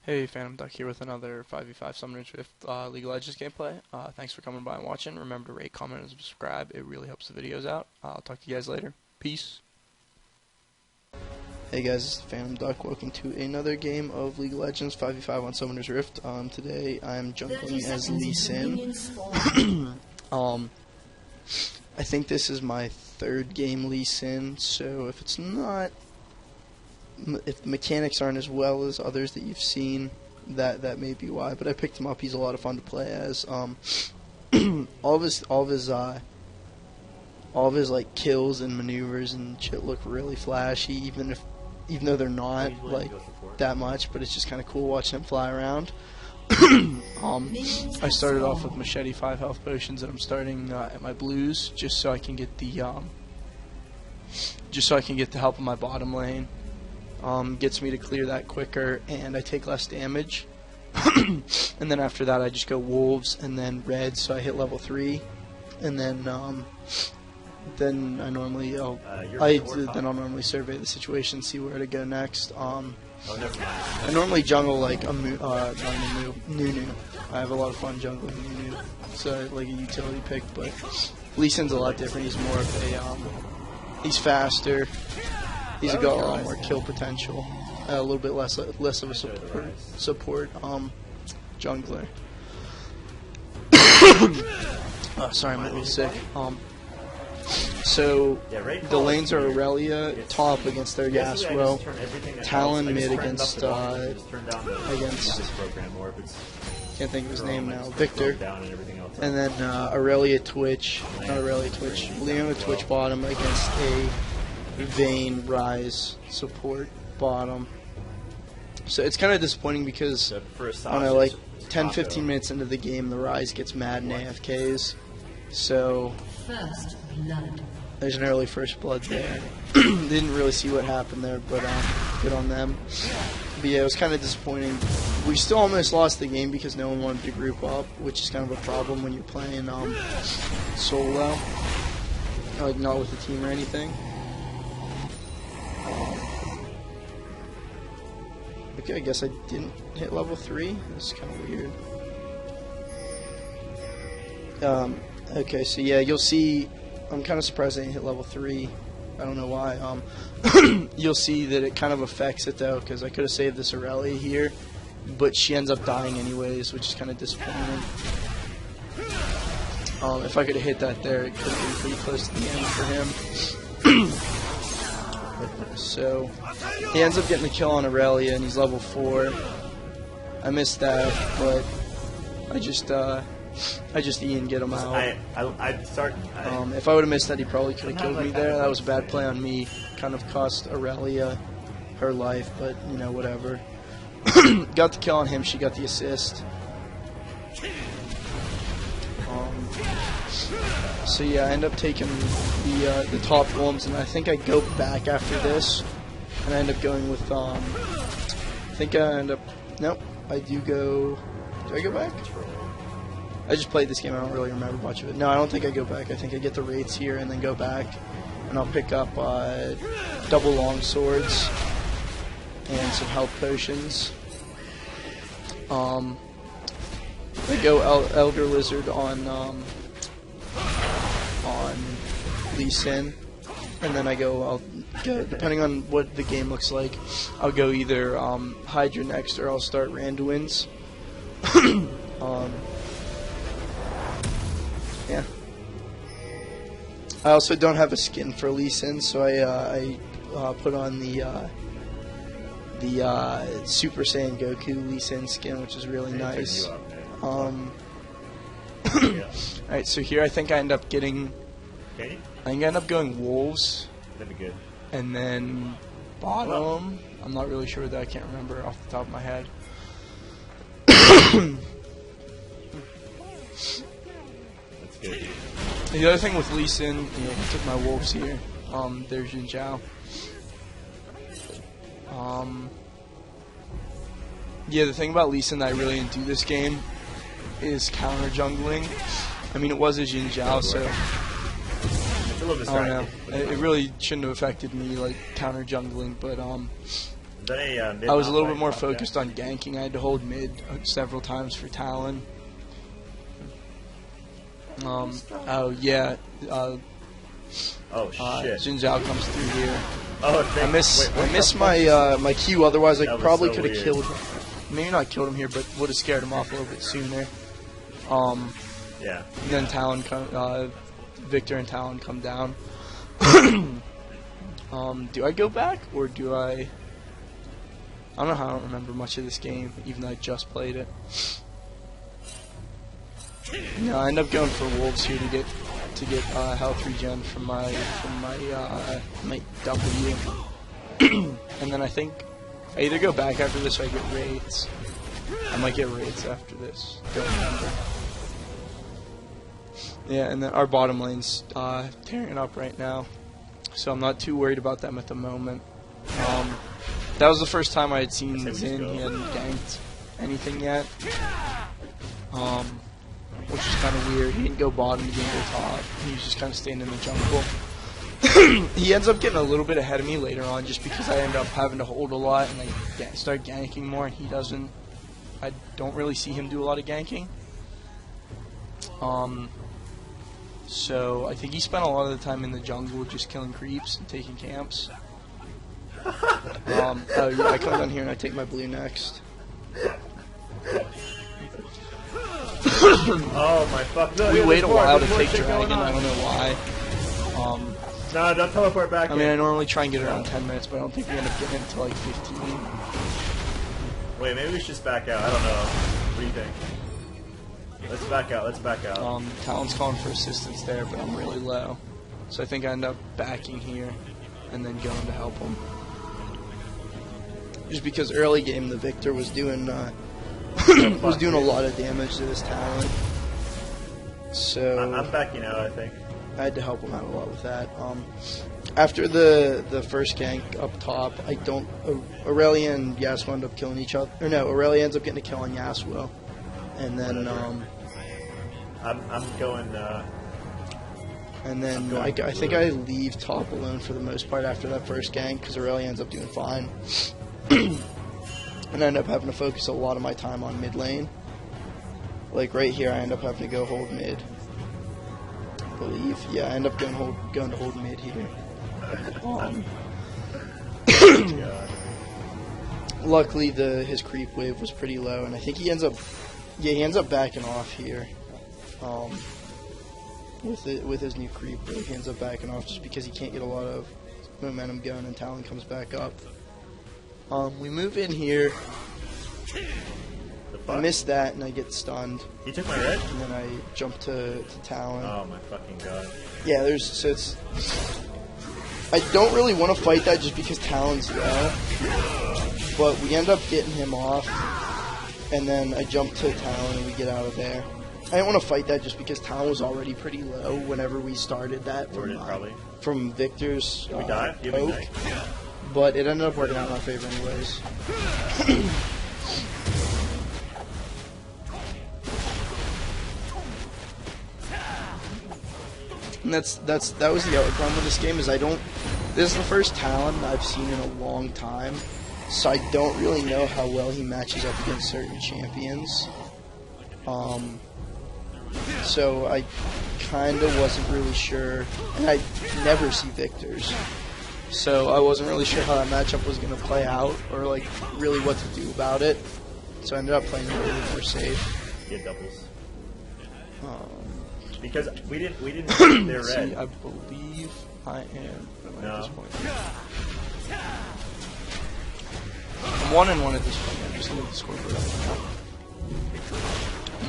Hey, Phantom Duck here with another 5v5 Summoner's Rift League of Legends gameplay. Thanks for coming by and watching. Remember to rate, comment, and subscribe. It really helps the videos out. I'll talk to you guys later. Peace. Hey guys, this is Phantom Duck. Welcome to another game of League of Legends 5v5 on Summoner's Rift. Today I'm jungling as Lee Sin. I think this is my third game Lee Sin, so if it's not... if the mechanics aren't as well as others that you've seen, that may be why. But I picked him up. He's a lot of fun to play as. All of his like kills and maneuvers and shit look really flashy, even though they're not like that much. But it's just kind of cool watching him fly around. I started off with Machete 5 health potions, and I'm starting at my blues just so I can get the help of my bottom lane. Gets me to clear that quicker, and I take less damage. And then after that I just go wolves and then red, so I hit level 3, and then I'll normally survey the situation, see where to go next. I normally jungle like a Nunu. I have a lot of fun jungling Nunu, so like a utility pick. But Lee Sin's a lot different. He's more of a he's faster. He's got a lot more kill potential, a little bit less of a support jungler. Sorry, I'm a little sick. So the lanes are Aurelia top against their Yasuo, Talon mid against can't think of his name now, Victor, and then Leona Twitch bottom against a Vayne Ryze support bottom. So it's kind of disappointing because I don't know, like 10-15 minutes into the game, the Ryze gets mad and AFKs. So there's an early first blood there. Didn't really see what happened there, but good on them. But yeah, it was kind of disappointing. We still almost lost the game because no one wanted to group up, which is kind of a problem when you're playing solo, like not with a team or anything. Okay, I guess I didn't hit level 3. That's kind of weird. Okay, so yeah, you'll see. I'm kind of surprised I didn't hit level 3. I don't know why. You'll see that it kind of affects it though, because I could have saved this Aurelia here, but she ends up dying anyways, which is kind of disappointing. If I could have hit that there, it could have been pretty close to the end for him. So he ends up getting the kill on Aurelia, and he's level 4. I missed that, but I just Ian get him out. If I would have missed that, he probably could have killed me there. That was a bad play on me. Kind of cost Aurelia her life, but you know, whatever. Got the kill on him. She got the assist. So yeah, I end up taking the top wolves, and I think I go back after this, and I end up going with nope, I do go. Do I go back? I just played this game. I don't really remember much of it. No, I don't think I go back. I think I get the rates here and then go back, and I'll pick up double long swords and some health potions. I go Elder Lizard on Lee Sin, and then I'll go, depending on what the game looks like, I'll go either Hydra next, or I'll start Randuin's. Yeah. I also don't have a skin for Lee Sin, so I put on the Super Saiyan Goku Lee Sin skin, which is really nice. Alright, so here I think I end up getting... I think I end up going wolves. That'd be good. And then bottom. I'm not really sure that. I can't remember off the top of my head. That's good. The other thing with Lee Sin, you know, I took my wolves here. There's Jin Zhao. Yeah, the thing about Lee Sin that I really didn't do this game is counter jungling. I mean, it was a Jin Zhao, so It's a little I don't know. distracting. It really shouldn't have affected me, like counter jungling, but Is that a mid I was a little bit fight more top focused guy? on ganking. I had to hold mid several times for Talon. Oh yeah. Oh shit! Jin Zhao comes through here. Oh, I miss my my Q. Otherwise, I That was probably so could have weird. killed him. Maybe not killed him here, but would have scared him off a little bit sooner. Yeah. And then Talon Victor and Talon come down. Do I go back or do I? I don't know how I don't remember much of this game, even though I just played it. No, I end up going for Wolves here to get health regen from my W. And then I think I either go back after this or I get raids. I might get raids after this. Don't remember. Yeah, and then our bottom lane's tearing it up right now, so I'm not too worried about them at the moment. That was the first time I had seen Xin. He hadn't ganked anything yet, which is kind of weird. He didn't go bottom, he didn't go top. He was just kind of staying in the jungle. He ends up getting a little bit ahead of me later on, just because I end up having to hold a lot and I start ganking more, and he doesn't. I don't really see him do a lot of ganking. So I think he spent a lot of the time in the jungle just killing creeps and taking camps. Oh yeah, I come down here and I take my blue next. Oh my fuck! No, We yeah, wait a there's more, while to there's more take shit going dragon. I on. don't know why. No, don't teleport back. I mean, I normally try and get around 10 minutes, but I don't think we end up getting it until like 15. Wait, maybe we should just back out. I don't know. What do you think? Let's back out. Let's back out. Talon's calling for assistance there, but I'm really low. So I think I end up backing here and then going to help him. Just because early game the Victor was doing was doing a lot of damage to this Talon. So I'm backing out, I think. I had to help him out a lot with that. After the first gank up top, I don't. Aurelia and Yasuo end up killing each other. Or no, Aurelia ends up getting a kill on Yasuo, and then I'm going. and then I think I leave top alone for the most part after that first gank because Aurelia ends up doing fine, and I end up having to focus a lot of my time on mid lane. Like right here, I end up having to go hold mid. I believe, yeah, I end up going to hold mid here. Luckily, his creep wave was pretty low, and I think he ends up backing off here. With his new creep wave, he ends up backing off just because he can't get a lot of momentum going, and Talon comes back up. We move in here. I miss that, and I get stunned. He took my red? And then I jump to Talon. Oh my fucking god. Yeah, I don't really want to fight that just because Talon's low, but we end up getting him off, and then I jump to Talon and we get out of there. I didn't want to fight that just because Talon was already pretty low whenever we started that from Victor's Did we die? You have a poke, knife? but it ended up working out in my favor anyways. And that was the other problem with this game is this is the first Talon I've seen in a long time, so I don't really know how well he matches up against certain champions. So I kind of wasn't really sure, and I never see victors, so I wasn't really sure how that matchup was going to play out, or like really what to do about it. So I ended up playing it a little more safe. Get doubles. Because we didn't their red. See, I believe I am at this point. I'm 1-1 at this point. I'm just looking at the scoreboard right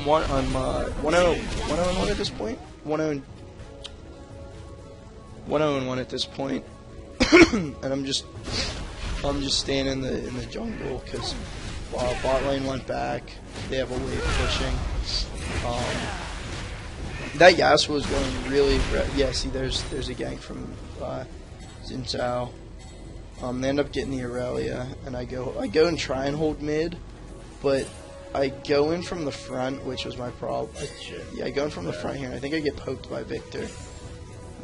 now. I'm 1-0-1 at this point. 1-0-1 at this point. And I'm just staying in the jungle because bot lane went back. They have a wave pushing. That Yasuo was going really. Yeah, see, there's a gank from Xin Zhao. They end up getting the Aurelia, and I go and try and hold mid, but I go in from the front, which was my problem. Yeah, I go in from the front here, and I think I get poked by Victor.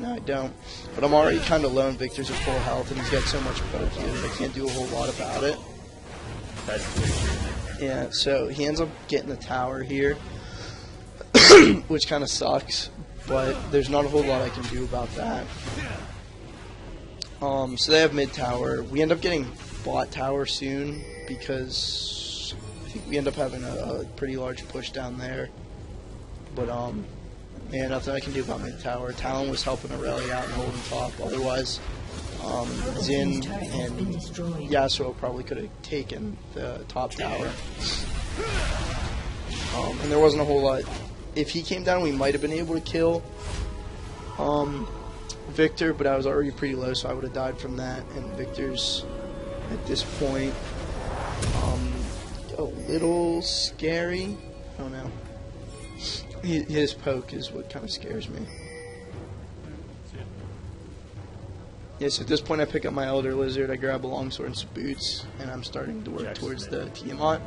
No, I don't. But I'm already kind of low, and Victor's at full health, and he's got so much bulky that I can't do a whole lot about it. Yeah, so he ends up getting the tower here, which kind of sucks, but there's not a whole lot I can do about that. So they have mid tower. We end up getting bot tower soon, because I think we end up having a pretty large push down there. But, yeah, nothing I can do about mid tower. Talon was helping Aurelia out and holding top. Otherwise, Xin and Yasuo probably could have taken the top tower. And there wasn't a whole lot. If he came down, we might have been able to kill Victor, but I was already pretty low, so I would have died from that. And Victor's, at this point, a little scary. I don't know. His poke is what kind of scares me. Yes, at this point I pick up my Elder Lizard, I grab a longsword and some boots, and I'm starting to work towards the Tiamat.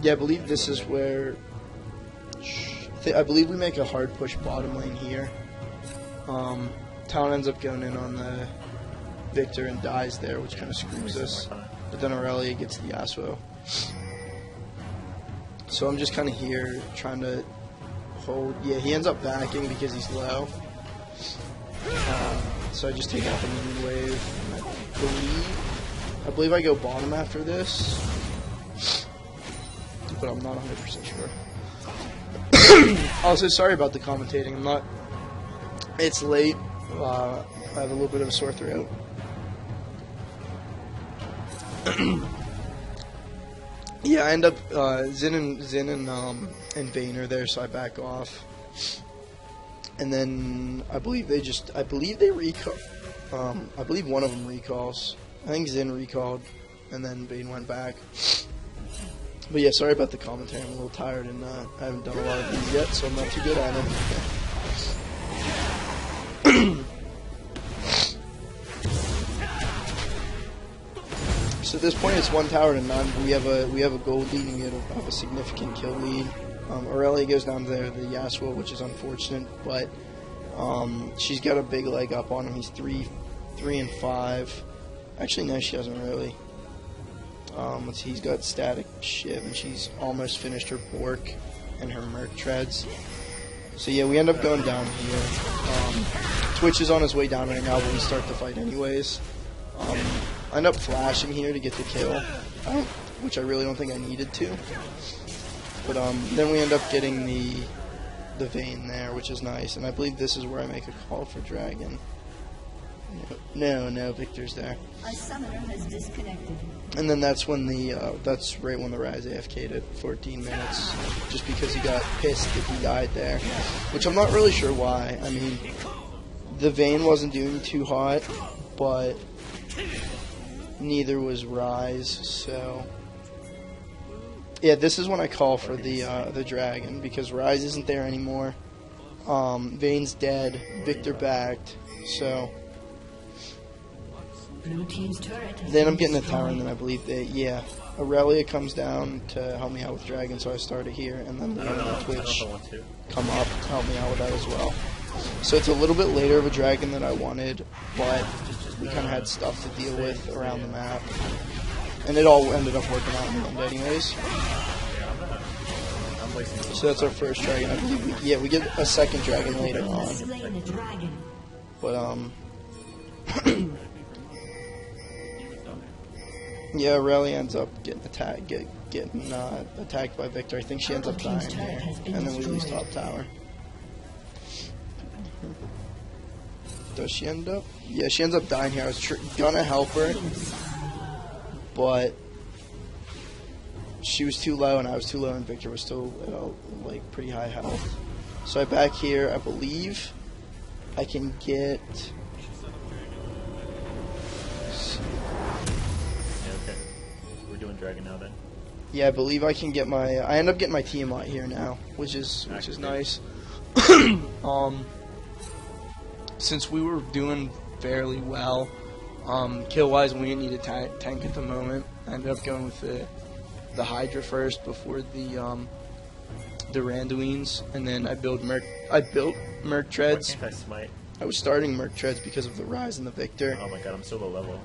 Yeah, I believe this is where... I believe we make a hard push bottom lane here. Talon ends up going in on the Victor and dies there, which kind of screws us. But then Aurelia gets the Yasuo. So I'm just kind of here trying to hold. Yeah, he ends up backing because he's low. So I just take out the moon wave. I believe I go bottom after this. But I'm not 100% sure. Also, sorry about the commentating. I'm not. It's late. I have a little bit of a sore throat. Yeah, I end up Xin and Vayne are there, so I back off. And then I believe they recall. I believe one of them recalls. I think Xin recalled, and then Vayne went back. But yeah, sorry about the commentary. I'm a little tired, and I haven't done a lot of these yet, so I'm not too good at it. So at this point, it's 1 tower to none. We have a gold lead, and we have a significant kill lead. Aurelia goes down to the Yasuo, which is unfortunate, but she's got a big leg up on him. He's 3 and 5. Actually, no, she doesn't really. He's got static Shiv, and she's almost finished her Bork and her Merc treads. So yeah, we end up going down here. Twitch is on his way down right now, but we start the fight anyways. I end up flashing here to get the kill, which I really don't think I needed to. But then we end up getting the Vayne there, which is nice. And I believe this is where I make a call for Dragon. No, Victor's there. A summoner has disconnected. And then that's when that's right when the Ryze AFK'd at 14 minutes, just because he got pissed that he died there, which I'm not really sure why. I mean, the Vayne wasn't doing too hot, but neither was Ryze. So yeah, this is when I call for the Dragon, because Ryze isn't there anymore. Vayne's dead. Victor backed. So. Blue team's turret has Then I'm been getting a tower, and then I believe that, Aurelia comes down to help me out with Dragon, so I started here, and then the Twitch come up to help me out with that as well. So it's a little bit later of a Dragon than I wanted, but we kind of had stuff to deal with around the map. And it all ended up working out in the end anyways. So that's our first Dragon. I believe we get a second Dragon later on. But, yeah, Aurelia ends up getting attacked, getting attacked by Victor. I think she ends up dying here, and then we lose top tower. Does she end up? Yeah, she ends up dying here. I was gonna help her, but she was too low, and I was too low, and Victor was still at pretty high health. So I back here. I believe I can get. Dragon now then. Yeah, I believe I can get my. I end up getting my Tiamat here now, which is nice. Since we were doing fairly well, kill wise, we didn't need a tank at the moment. I ended up going with the Hydra first before the the Randuins, and then I built Merc Why Treads. can't I smite? I was starting Merc Treads because of the Rise and the Victor. Oh my god, I'm so low level.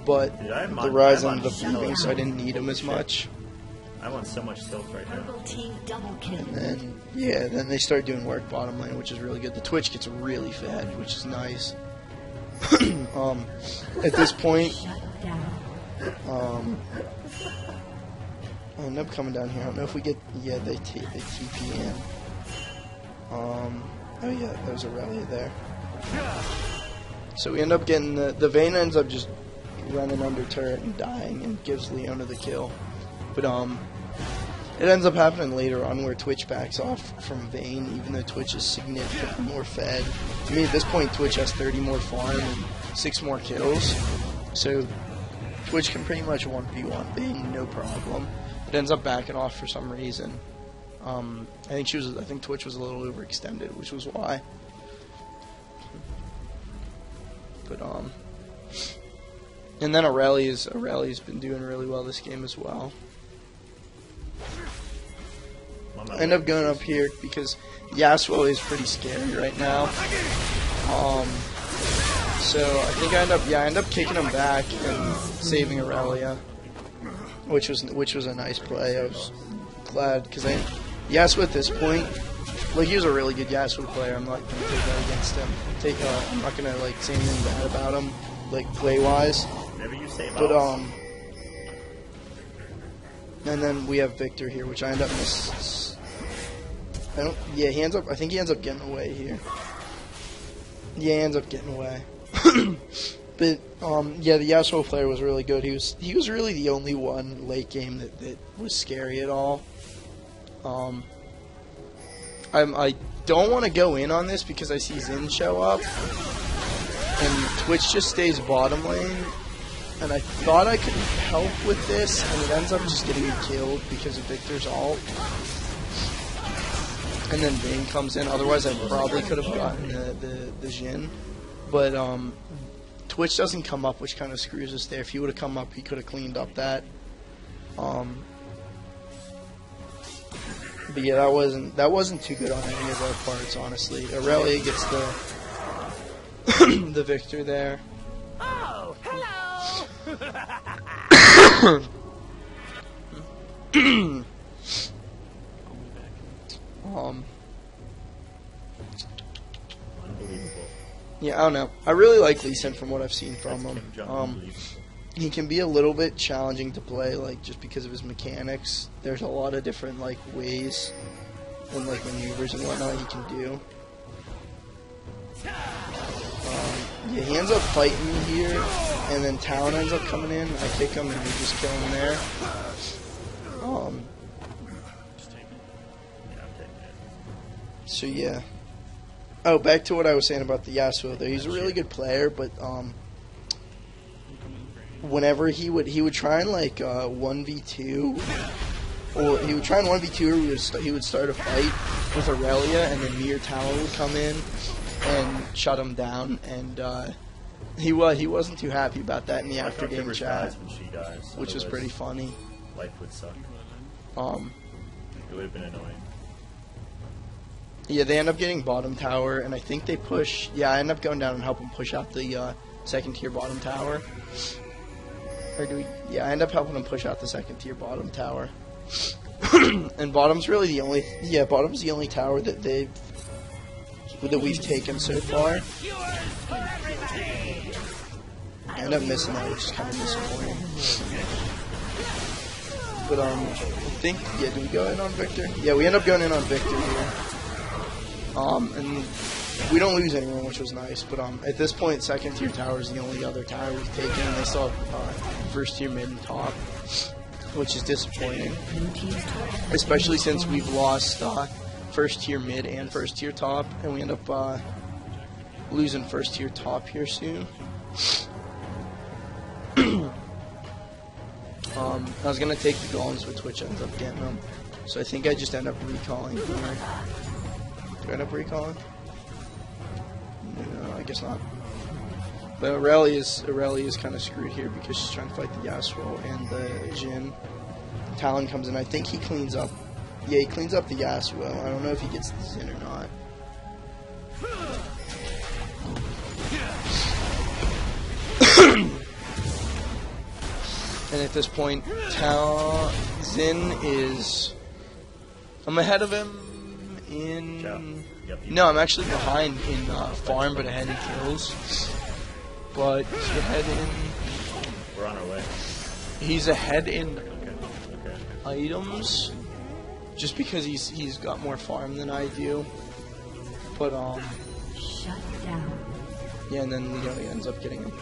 But Dude, I'm the on- Rise I'm and on the Shadow. Thieving, so I didn't need them as Shit. much. I'm on so much stealth right now. Purple team double kill. And then, yeah, then they start doing work bottom lane, which is really good. The Twitch gets really fed, which is nice. At this point, Shut down. I'll end up coming down here. I don't know if we get, yeah, they TP in. Oh yeah, there's Aurelia there. So we end up getting the Vayne ends up just running under turret and dying and gives Leona the kill. But it ends up happening later on where Twitch backs off from Vayne, even though Twitch is significantly more fed. I mean, at this point, Twitch has 30 more farm and 6 more kills. So Twitch can pretty much 1v1 Vayne, no problem. It ends up backing off for some reason. I think Twitch was a little overextended, which was why. But and then Aurelia's been doing really well this game as well. I end up going up here because Yasuo is pretty scary right now. So I think I end up kicking him back and saving Aurelia, which was a nice play. I was glad because Yasuo at this point, like, he was a really good Yasuo player. I'm not gonna take that against him. I'm not gonna like say anything bad about him, like play wise. Whenever you say But mouse. and then we have Victor here, which I end up I think he ends up getting away here. Yeah, he ends up getting away. But yeah, the Yasuo player was really good. He was really the only one late game that was scary at all. I don't want to go in on this because I see Xin show up, and Twitch just stays bottom lane. And I thought I could help with this, and it ends up just getting me killed because of Victor's ult. And then Vayne comes in. Otherwise, I probably could have gotten the Xin. But Twitch doesn't come up, which kind of screws us there. If he would have come up, he could have cleaned up that. But yeah, that wasn't too good on any of our parts, honestly. Aurelia gets the victor there. Oh, hello! Unbelievable. Yeah, I don't know. I really like Lee Sin from what I've seen from That's him. Kim Jong-un. He can be a little bit challenging to play, like, just because of his mechanics. There's a lot of different, like, ways and, like, maneuvers and whatnot he can do. Yeah, he ends up fighting me here, and then Talon ends up coming in. I kick him, and we just kill him there. Just take it. Yeah, I'm taking it. So, yeah. Oh, back to what I was saying about the Yasuo, though. He's a really good player, but, whenever he would try and, like, 1v2, or he would try and 1v2, or he would start a fight with Aurelia, and then me or Talon would come in and shut him down, and he wasn't too happy about that in the after game Kimber chat, dies when she dies, which was otherwise pretty funny. Life would suck. It would have been annoying. Yeah, they end up getting bottom tower, and I think they push. Yeah, I end up going down and help them push out the second tier bottom tower. Or do we? Yeah, I end up helping them push out the second tier bottom tower. And bottom's really the only. Yeah, bottom's the only tower that we've taken so far. I end up missing that, which is kind of disappointing. But I think, yeah, do we go in on Victor? Yeah, we end up going in on Victor here. And we don't lose anyone, which was nice. But at this point, second tier tower is the only other tower we've taken, and they still have first tier mid and top, which is disappointing. Especially since we've lost first tier mid and first tier top, and we end up losing first tier top here soon. I was gonna take the golems, but Twitch ends up getting them, so I think I just end up recalling here. Do I end up recalling? No, I guess not. But Aurelia is kind of screwed here because she's trying to fight the Yasuo and the Jhin. Talon comes in. I think he cleans up. Yeah, he cleans up the Yasuo. I don't know if he gets the Xin or not. And at this point, Xin is... I'm ahead of him in... No, I'm actually behind in farm, but ahead in kills. But he's ahead in... We're on our way. He's ahead in Okay. items, just because he's got more farm than I do. But Shut down. yeah, and then he ends up getting him.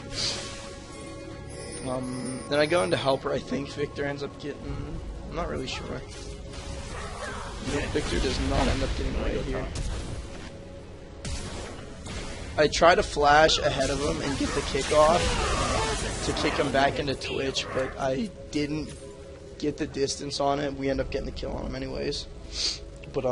Then I go into helper. I think Victor ends up getting. I'm not really sure. No, Victor does not end up getting right here. I try to flash ahead of him and get the kickoff to kick him back into Twitch, but I didn't get the distance on it. We end up getting the kill on him anyways. But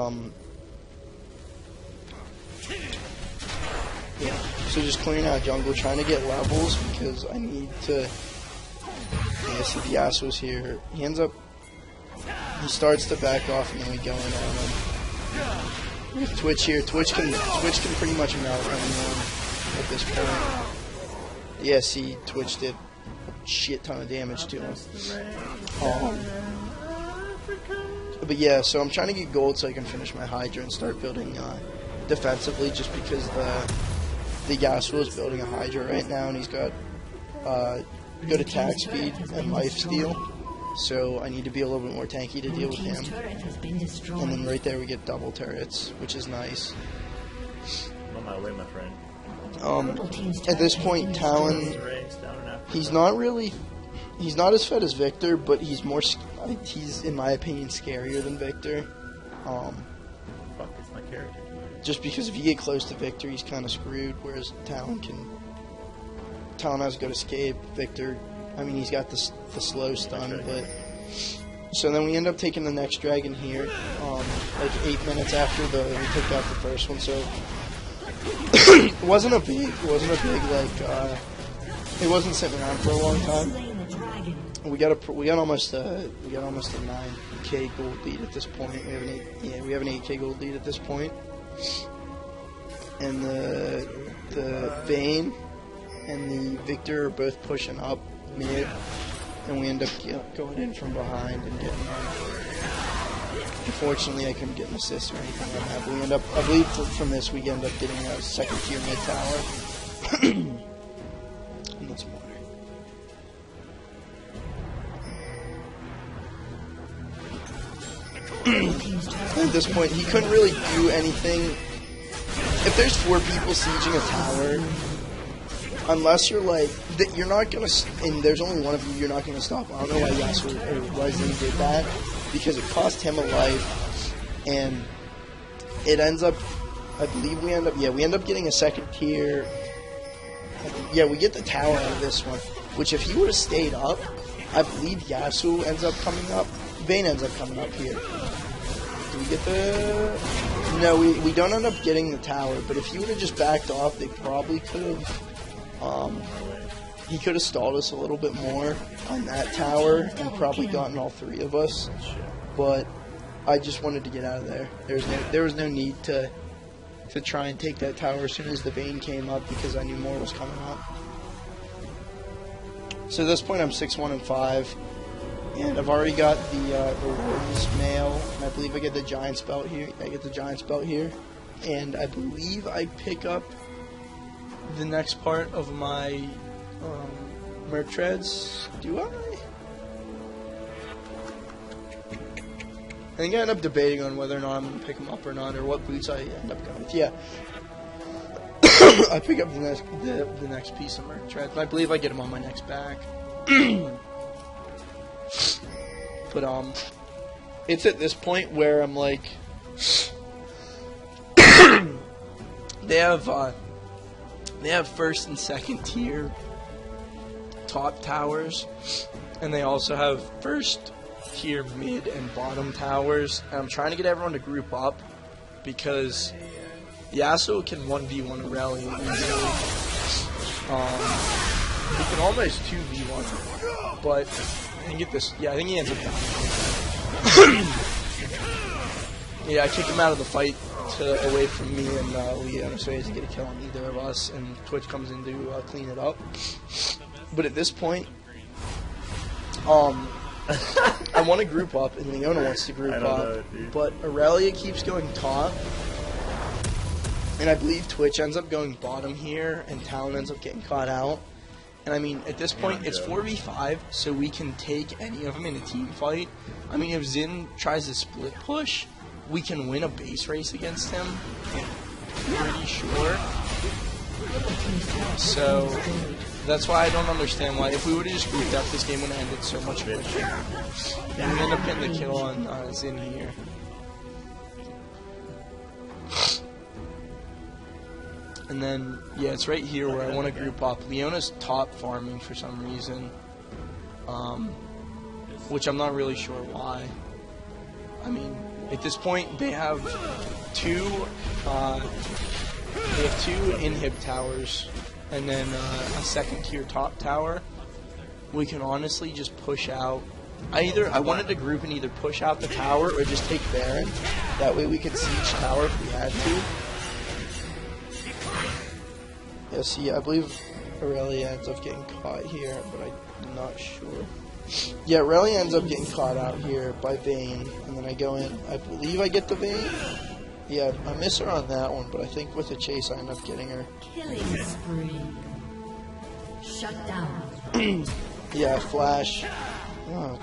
yeah. So just clearing out jungle, trying to get levels because I need to. Yeah, see the Yasuo's here. He ends up. He starts to back off, and then we go in on him. With Twitch here, Twitch can pretty much melt anyone at this point. Yeah, see, Twitch did a shit ton of damage to him. But yeah, so I'm trying to get gold so I can finish my Hydra and start building defensively, just because the Yasuo is building a Hydra right now, and he's got good attack speed and lifesteal. So I need to be a little bit more tanky to deal with him. And then right there we get double turrets, which is nice. I'm on my way, my friend. At this point, Talon, he's not as fed as Victor, but he's in my opinion scarier than Victor. Fuck, it's my character. Just because if you get close to Victor, he's kind of screwed, whereas Talon has a good escape. Victor, I mean, he's got the slow stun, but... So then we end up taking the next dragon here, like 8 minutes after we took out the first one, so... it wasn't a big, it wasn't sitting around for a long time. We got almost a 9k gold lead at this point. We have an 8k gold lead at this point. And the Vayne and the Victor are both pushing up mid, and we end up going in from behind and getting unfortunately I couldn't get an assist or anything on that, but we end up, I believe from this we end up getting a second tier mid tower. And that's more. At this point he couldn't really do anything. If there's 4 people sieging a tower, unless you're like, you're not gonna, and there's only one of you, you're not gonna stop. I don't know why Yasuo or Ryzen did that, because it cost him a life, and it ends up, I believe we end up getting a second tier. Yeah, we get the tower out of this one, which if he would have stayed up, I believe Yasuo ends up coming up, Vayne ends up coming up here. Do we get the... No, we don't end up getting the tower, but if he would have just backed off, they probably could have... he could have stalled us a little bit more on that tower and probably gotten all 3 of us. But I just wanted to get out of there. There was no need to try and take that tower as soon as the Vayne came up, because I knew more was coming up. So at this point I'm 6-1-5, and I've already got the Warden's Mail, and I believe I get the Giant's Belt here. And I believe I pick up the next part of my merch treads. Do I? I think I end up debating on whether or not I'm going to pick them up or not, or what boots I end up going with. Yeah. I pick up the next piece of merch treads. I believe I get them on my next back. But it's at this point where I'm like, they have first and second tier top towers, and they also have first tier mid and bottom towers. And I'm trying to get everyone to group up, because Yasuo can 1v1 Aurelia easily. He can almost 2v1, but I think he ends up dying. Yeah, I kicked him out of the fight away from me and Leona, so he doesn't get a kill on either of us, and Twitch comes in to clean it up. But at this point, I want to group up, and Leona wants to group up, but Aurelia keeps going top, and I believe Twitch ends up going bottom here, and Talon ends up getting caught out. And I mean, at this point, it's 4v5, so we can take any of them in a team fight. I mean, if Xin tries to split push, we can win a base race against him. I'm pretty sure. So that's why I don't understand why. If we would have just grouped up, this game would have ended so much quicker. And we end up getting the kill on Xin here. And then, yeah, it's right here where I want to group up. Leona's top farming for some reason, which I'm not really sure why. I mean, at this point, they have two inhib towers, and then a second tier top tower. We can honestly just push out. I wanted to group and either push out the tower or just take Baron. That way we could siege tower if we had to. Yeah, see, I believe Aurelia ends up getting caught here, but I'm not sure. Yeah, Aurelia ends up getting caught out here by Vayne, and then I go in. I believe I get the Vayne. Yeah, I miss her on that one, but I think with the chase I end up getting her. Killing spree. Shut down. Yeah, Flash. Oh.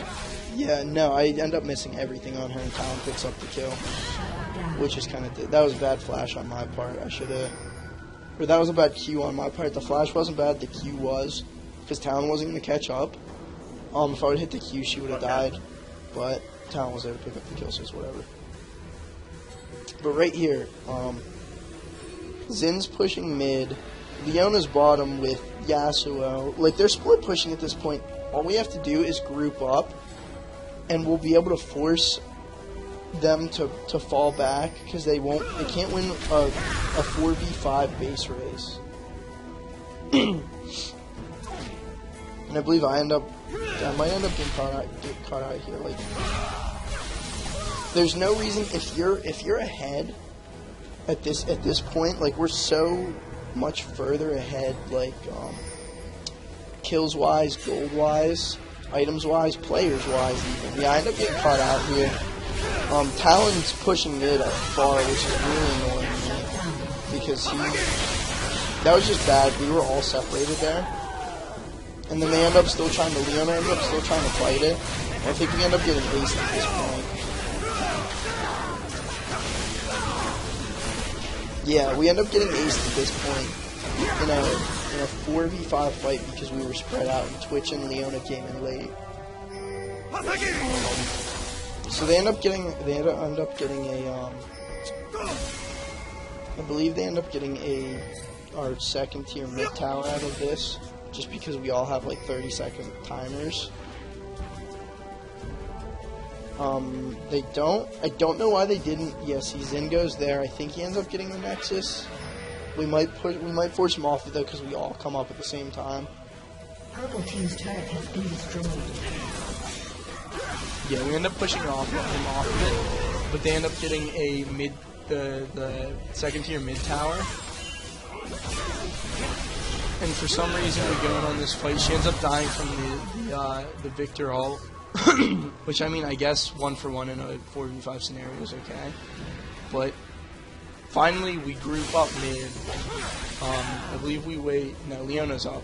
Yeah, no, I end up missing everything on her, and Talon picks up the kill. Which is kind of... That was a bad Flash on my part. I should have... Or that was a bad Q on my part. The Flash wasn't bad, the Q was. Because Talon wasn't going to catch up. If I would have hit the Q, she would have died. But Talon was there to pick up the kill, so it's whatever. But right here, Xin's pushing mid. Leona's bottom with Yasuo. Like, they're split pushing at this point. All we have to do is group up, and we'll be able to force them to fall back, because they can't win a 4v5 base race. And I believe I might end up getting caught out here. Like, there's no reason, if you're ahead at this point, like, we're so much further ahead, like, kills wise, gold wise, items wise, players wise even. Yeah, I end up getting caught out here. Talon's pushing mid far, which is really annoying me, because that was just bad. We were all separated there. And then they end up still trying to, Leona ends up still trying to fight it. I think we end up getting aced at this point. Yeah, we end up getting aced at this point in a 4v5 fight because we were spread out and Twitch and Leona came in late. So they end up getting I believe they end up getting our second tier mid tower out of this, just because we all have like 30-second timers. I don't know why they didn't. Yeah, see, Xin goes there. I think he ends up getting the Nexus. We might force him off of it though, because we all come up at the same time. Purple team's turret has been destroyed. Yeah, we end up pushing him off of it, but they end up getting the second tier mid tower. And for some reason, we go in on this fight. She ends up dying from the Victor ult, which, I mean, I guess 1-for-1 in a 4v5 scenario is okay. But finally, we group up mid. I believe we wait. No, Leona's up,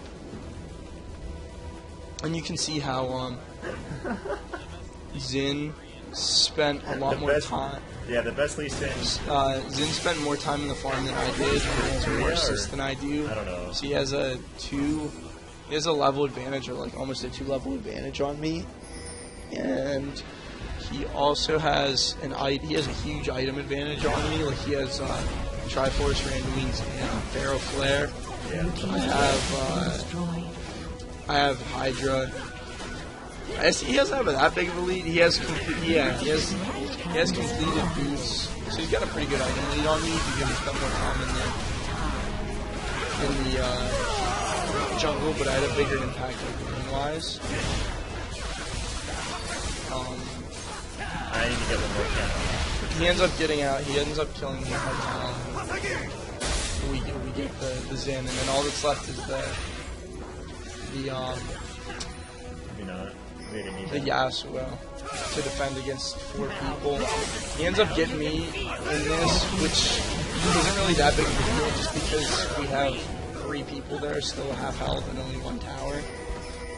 and you can see how Xin spent a lot more time. Yeah, the best Lee Sin. Xin spent more time in the farm than I did. He has more assists than I do. I don't know. So he has a level advantage, or like almost a 2-level advantage on me. And he also has he has a huge item advantage on me. Like, he has Triforce, Randuin's, and Pharaoh Flare. Yeah. I have Hydra. He doesn't have that big of a lead. He has completed boots, so he's got a pretty good item lead on me because he spent more time in the jungle, but I had a bigger impact like wise. I I need to get one more count. He ends up getting out. He ends up killing me by town. We get the Zin, and then all that's left is the Yasuo to defend against 4 people. He ends up getting me in this, which isn't really that big of a deal, just because we have 3 people there, still half health, and only 1 tower.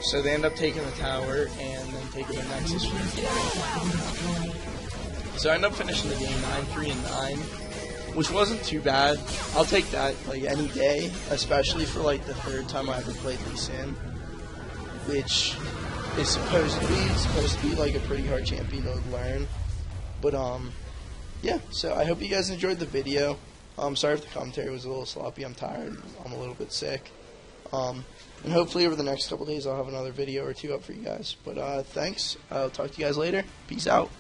So they end up taking the tower and then taking the Nexus from the game. So I end up finishing the game 9-3 and 9, which wasn't too bad. I'll take that like any day, especially for like the 3rd time I ever played Lee Sin, which is supposed to be like a pretty hard champion to learn. But yeah. So I hope you guys enjoyed the video. Sorry if the commentary was a little sloppy. I'm tired. I'm a little bit sick. And hopefully over the next couple days I'll have another video or 2 up for you guys. But thanks. I'll talk to you guys later. Peace out.